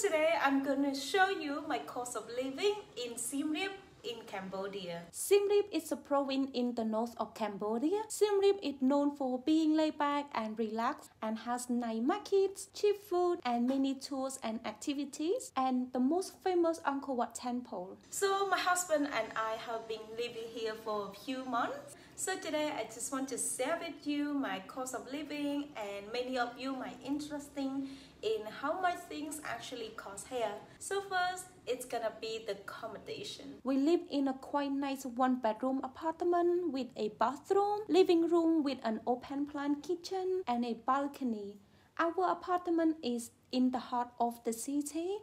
today I'm gonna show you my cost of living in Siem Reap in Cambodia. Siem Reap is a province in the north of Cambodia. Siem Reap is known for being laid back and relaxed and has nice markets, cheap food and many tours and activities and the most famous Angkor Wat temple. So my husband and I have been living here for a few months. So today I just want to share with you my cost of living and many of you might interesting in how much things actually cost here. So first, it's gonna be the accommodation. We live in a quite nice one-bedroom apartment with a bathroom, living room with an open plan kitchen and a balcony. Our apartment is in the heart of the city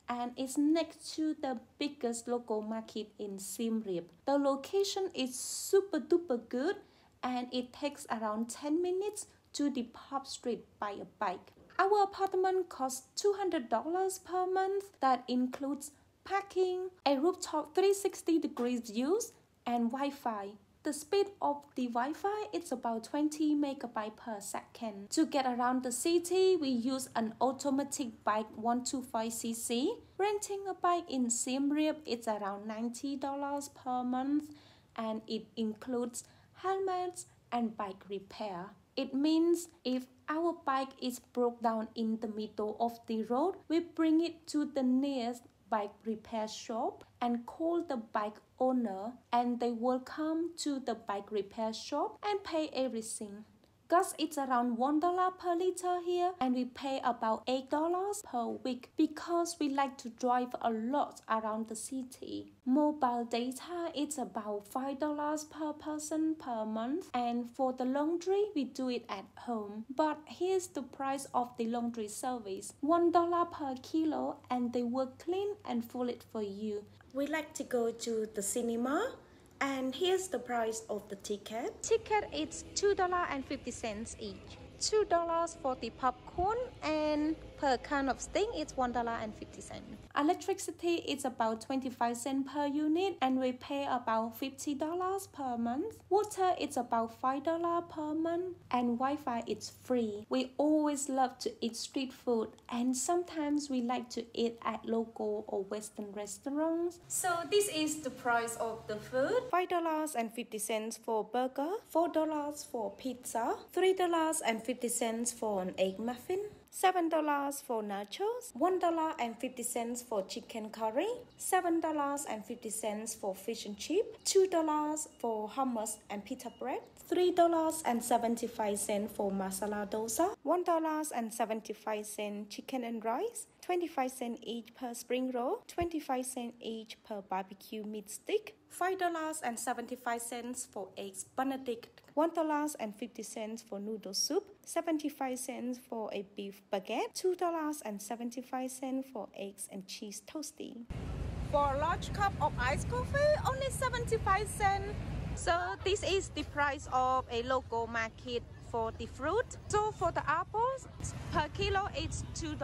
and it's next to the biggest local market in Siem Reap. The location is super duper good and it takes around 10 minutes to the pub street by a bike. Our apartment costs $200 per month. That includes parking, a rooftop 360 degrees views, and Wi-Fi. The speed of the Wi-Fi is about 20 megabytes per second. To get around the city, we use an automatic bike 125cc. Renting a bike in Siem Reap is around $90 per month, and it includes helmets and bike repair. It means if our bike is broke down in the middle of the road, we bring it to the nearest bike repair shop and call the bike owner and they will come to the bike repair shop and pay everything. Gas is around $1 per liter here and we pay about $8 per week because we like to drive a lot around the city. Mobile data is about $5 per person per month and for the laundry we do it at home. But here's the price of the laundry service. $1 per kilo and they will clean and fold it for you. We like to go to the cinema. And here's the price of the ticket. Ticket is $2.50 each. $2 for the popcorn and per can of steak it's $1.50. Electricity is about 25 cents per unit and we pay about $50 per month. Water is about $5 per month and Wi-Fi is free. We always love to eat street food and sometimes we like to eat at local or western restaurants. So this is the price of the food. $5.50 for burger, $4 for pizza, $3.50 for an egg muffin, $7 for nachos, $1.50 for chicken curry, $7.50 for fish and chip, $2 for hummus and pita bread, $3.75 for masala dosa, $1.75 chicken and rice, 25 cents each per spring roll, 25 cents each per barbecue meat stick, $5.75 for eggs Benedict, $1.50 for noodle soup, 75 cents for a beef baguette, $2.75 for eggs and cheese toasty. For a large cup of iced coffee, only 75 cents. So this is the price of a local market for the fruit. So for the apples, per kilo it's $2.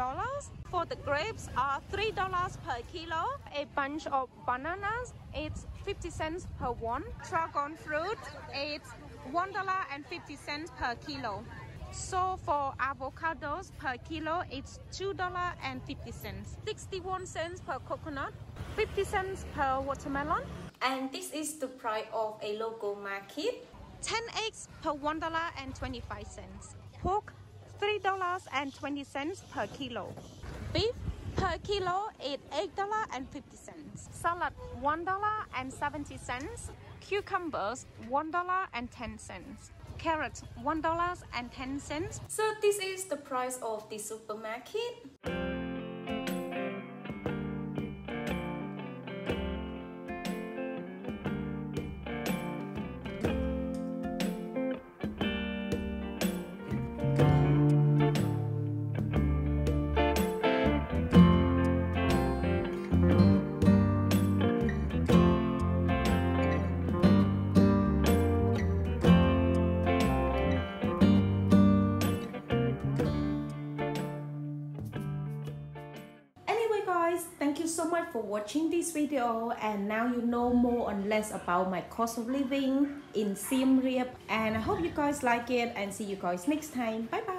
For the grapes are $3 per kilo. A bunch of bananas, it's 50 cents per one. Dragon fruit, it's $1.50 per kilo. So for avocados per kilo, it's $2.50. 61 cents per coconut, 50 cents per watermelon. And this is the price of a local market. 10 eggs per $1.25. Pork, $3.20 per kilo. Beef per kilo is $8.50. Salad, $1.70. Cucumbers, $1.10. Carrots, $1.10. So this is the price of the supermarket. Thank you so much for watching this video and now you know more or less about my cost of living in Siem Reap and I hope you guys like it and see you guys next time. Bye bye.